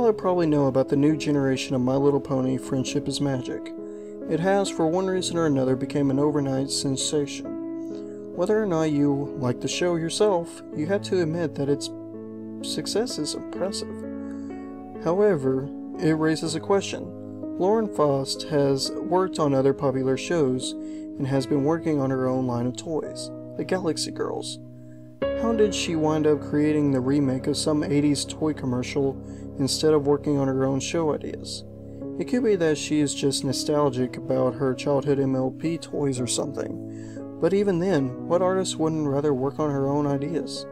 I probably know about the new generation of My Little Pony Friendship is Magic. It has, for one reason or another, become an overnight sensation. Whether or not you like the show yourself, you have to admit that its success is impressive. However, it raises a question. Lauren Faust has worked on other popular shows and has been working on her own line of toys, the Galaxy Girls. How did she wind up creating the remake of some 80s toy commercial instead of working on her own show ideas? It could be that she is just nostalgic about her childhood MLP toys or something, but even then, what artist wouldn't rather work on her own ideas?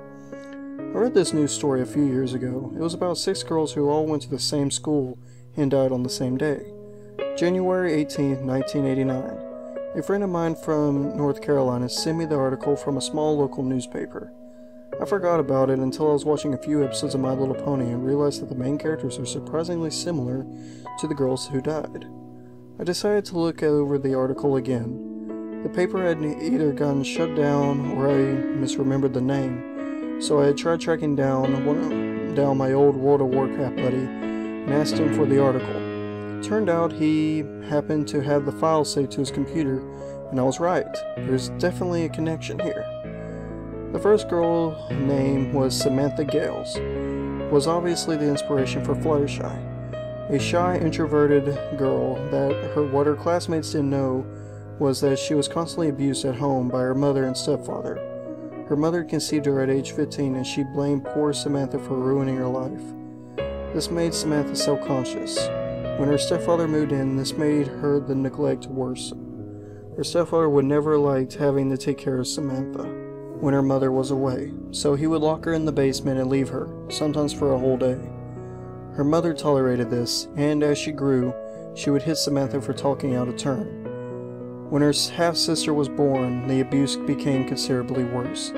I read this news story a few years ago. It was about 6 girls who all went to the same school and died on the same day. January 18, 1989. A friend of mine from North Carolina sent me the article from a small local newspaper. I forgot about it until I was watching a few episodes of My Little Pony and realized that the main characters are surprisingly similar to the girls who died. I decided to look over the article again. The paper had either gotten shut down or I misremembered the name, so I had tried tracking down my old World of Warcraft buddy and asked him for the article. Turned out he happened to have the file saved to his computer, and I was right. There's definitely a connection here. The first girl name was Samantha Gales, was obviously the inspiration for Fluttershy. A shy, introverted girl what her classmates didn't know was that she was constantly abused at home by her mother and stepfather. Her mother conceived her at age 15 and she blamed poor Samantha for ruining her life. This made Samantha self-conscious. When her stepfather moved in, this made her the neglect worse. Her stepfather would never liked having to take care of Samantha when her mother was away, so he would lock her in the basement and leave her, sometimes for a whole day. Her mother tolerated this, and as she grew, she would hit Samantha for talking out of turn. When her half-sister was born, the abuse became considerably worse.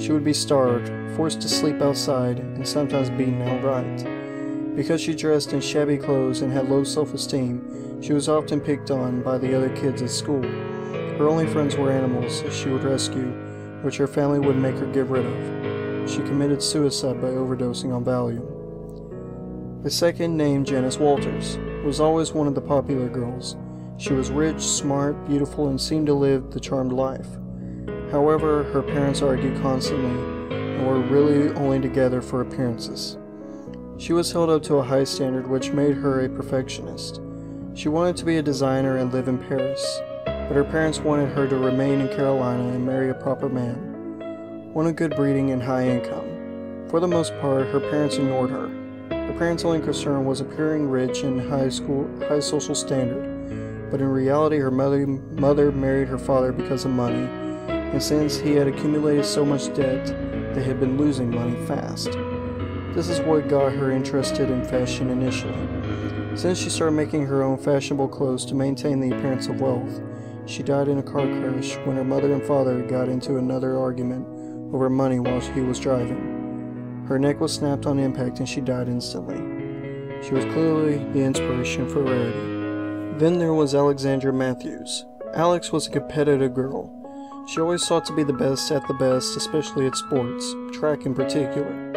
She would be starved, forced to sleep outside, and sometimes beaten outright. Because she dressed in shabby clothes and had low self-esteem, she was often picked on by the other kids at school. Her only friends were animals she would rescue, which her family would make her get rid of. She committed suicide by overdosing on Valium. The second, named Janice Walters, was always one of the popular girls. She was rich, smart, beautiful, and seemed to live the charmed life. However, her parents argued constantly and were really only together for appearances. She was held up to a high standard which made her a perfectionist. She wanted to be a designer and live in Paris, but her parents wanted her to remain in Carolina and marry a proper man, one of good breeding and high income. For the most part, her parents ignored her. Her parents' only concern was appearing rich and high social standard, but in reality her mother married her father because of money, and since he had accumulated so much debt, they had been losing money fast. This is what got her interested in fashion initially. Since she started making her own fashionable clothes to maintain the appearance of wealth, she died in a car crash when her mother and father got into another argument over money while he was driving. Her neck was snapped on impact and she died instantly. She was clearly the inspiration for Rarity. Then there was Alexandra Matthews. Alex was a competitive girl. She always sought to be the best at the best, especially at sports, track in particular.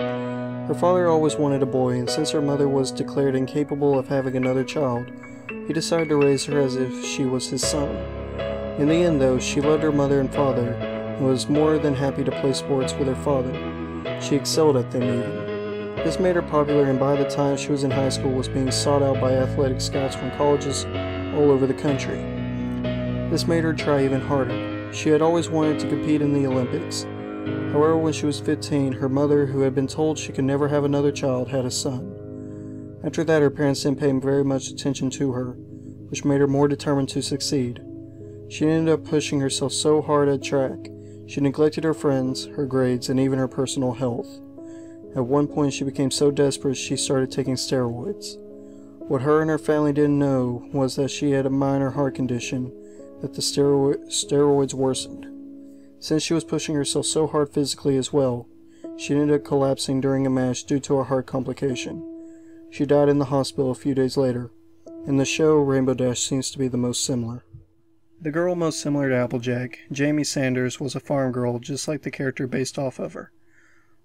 Her father always wanted a boy, and since her mother was declared incapable of having another child, he decided to raise her as if she was his son. In the end, though, she loved her mother and father, and was more than happy to play sports with her father. She excelled at them even. This made her popular, and by the time she was in high school was being sought out by athletic scouts from colleges all over the country. This made her try even harder. She had always wanted to compete in the Olympics. However, when she was 15, her mother, who had been told she could never have another child, had a son. After that, her parents didn't pay very much attention to her, which made her more determined to succeed. She ended up pushing herself so hard at track, she neglected her friends, her grades, and even her personal health. At one point, she became so desperate she started taking steroids. What her and her family didn't know was that she had a minor heart condition that the steroids worsened. Since she was pushing herself so hard physically as well, she ended up collapsing during a match due to a heart complication. She died in the hospital a few days later. In the show, Rainbow Dash seems to be the most similar. The girl most similar to Applejack, Jamie Sanders, was a farm girl just like the character based off of her.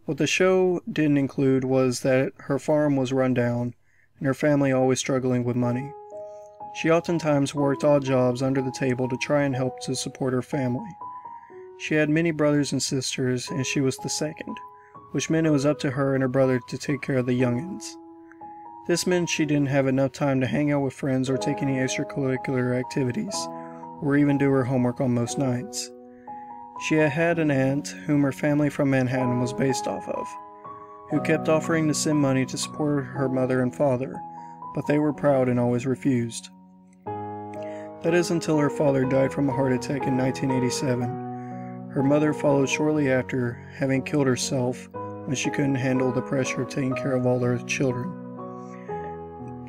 What the show didn't include was that her farm was run down, and her family always struggling with money. She oftentimes worked odd jobs under the table to try and help to support her family. She had many brothers and sisters, and she was the second, which meant it was up to her and her brother to take care of the youngins. This meant she didn't have enough time to hang out with friends or take any extracurricular activities, or even do her homework on most nights. She had an aunt whom her family from Manhattan was based off of, who kept offering to send money to support her mother and father, but they were proud and always refused. That is until her father died from a heart attack in 1987. Her mother followed shortly after, having killed herself when she couldn't handle the pressure of taking care of all their children.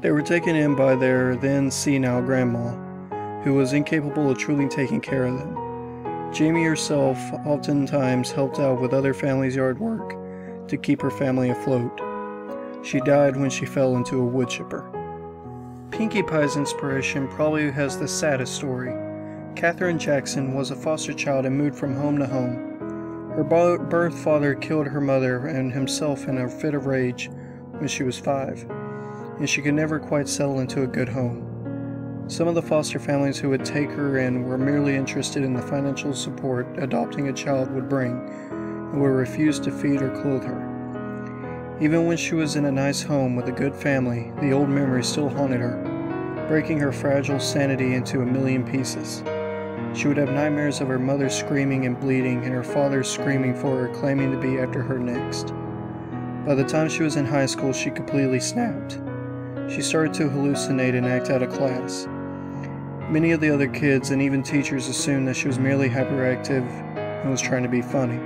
They were taken in by their then senile grandma, who was incapable of truly taking care of them. Jamie herself oftentimes helped out with other families' yard work to keep her family afloat. She died when she fell into a wood chipper. Pinkie Pie's inspiration probably has the saddest story. Katherine Jackson was a foster child and moved from home to home. Her birth father killed her mother and himself in a fit of rage when she was 5, and she could never quite settle into a good home. Some of the foster families who would take her in were merely interested in the financial support adopting a child would bring, and would refuse to feed or clothe her. Even when she was in a nice home with a good family, the old memories still haunted her, breaking her fragile sanity into a million pieces. She would have nightmares of her mother screaming and bleeding and her father screaming for her, claiming to be after her next. By the time she was in high school, she completely snapped. She started to hallucinate and act out of class. Many of the other kids and even teachers assumed that she was merely hyperactive and was trying to be funny.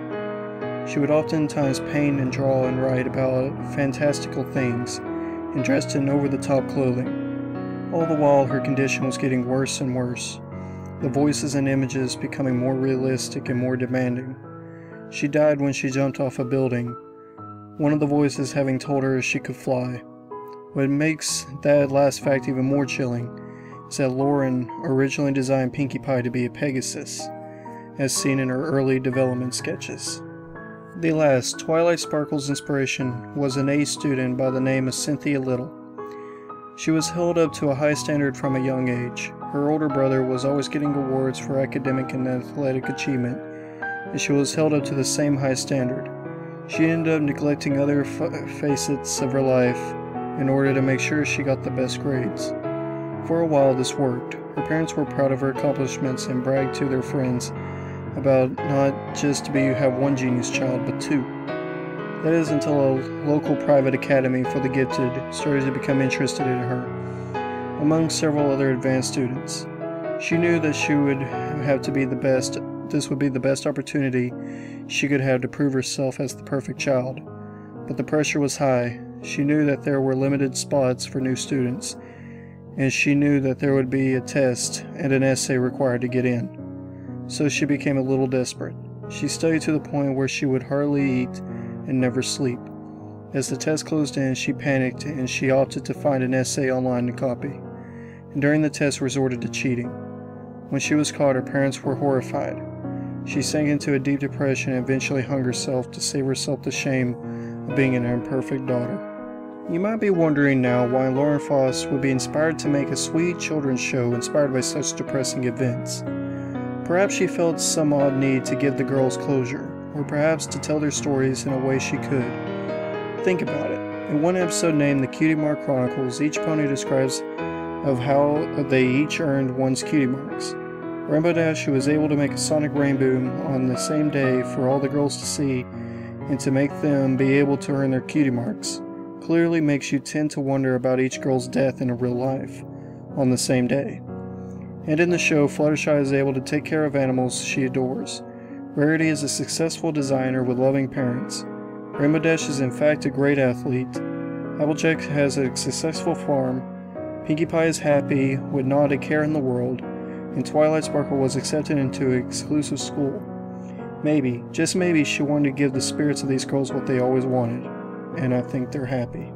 She would oftentimes paint and draw and write about fantastical things and dressed in over-the-top clothing. All the while, her condition was getting worse and worse, the voices and images becoming more realistic and more demanding. She died when she jumped off a building, one of the voices having told her she could fly. What makes that last fact even more chilling is that Lauren originally designed Pinkie Pie to be a Pegasus, as seen in her early development sketches. The last, Twilight Sparkle's inspiration was an A student by the name of Cynthia Little. She was held up to a high standard from a young age. Her older brother was always getting awards for academic and athletic achievement, and she was held up to the same high standard. She ended up neglecting other facets of her life in order to make sure she got the best grades. For a while this worked. Her parents were proud of her accomplishments and bragged to their friends about not just to have one genius child, but 2. That is until a local private academy for the gifted started to become interested in her, among several other advanced students. She knew that she would have to be the best. This would be the best opportunity she could have to prove herself as the perfect child. But the pressure was high. She knew that there were limited spots for new students, and she knew that there would be a test and an essay required to get in. So she became a little desperate. She studied to the point where she would hardly eat and never sleep. As the test closed in, she panicked and she opted to find an essay online to copy, and during the test resorted to cheating. When she was caught, her parents were horrified. She sank into a deep depression and eventually hung herself to save herself the shame of being an imperfect daughter. You might be wondering now why Lauren Foss would be inspired to make a sweet children's show inspired by such depressing events. Perhaps she felt some odd need to give the girls closure, or perhaps to tell their stories in a way she could. Think about it. In one episode named The Cutie Mark Chronicles, each pony describes of how they each earned one's cutie marks. Rainbow Dash, who was able to make a sonic rainbow on the same day for all the girls to see and to make them be able to earn their cutie marks, clearly makes you tend to wonder about each girl's death in real life on the same day. And in the show, Fluttershy is able to take care of animals she adores. Rarity is a successful designer with loving parents. Rainbow Dash is in fact a great athlete. Applejack has a successful farm. Pinkie Pie is happy with not a care in the world. And Twilight Sparkle was accepted into an exclusive school. Maybe, just maybe, she wanted to give the spirits of these girls what they always wanted. And I think they're happy.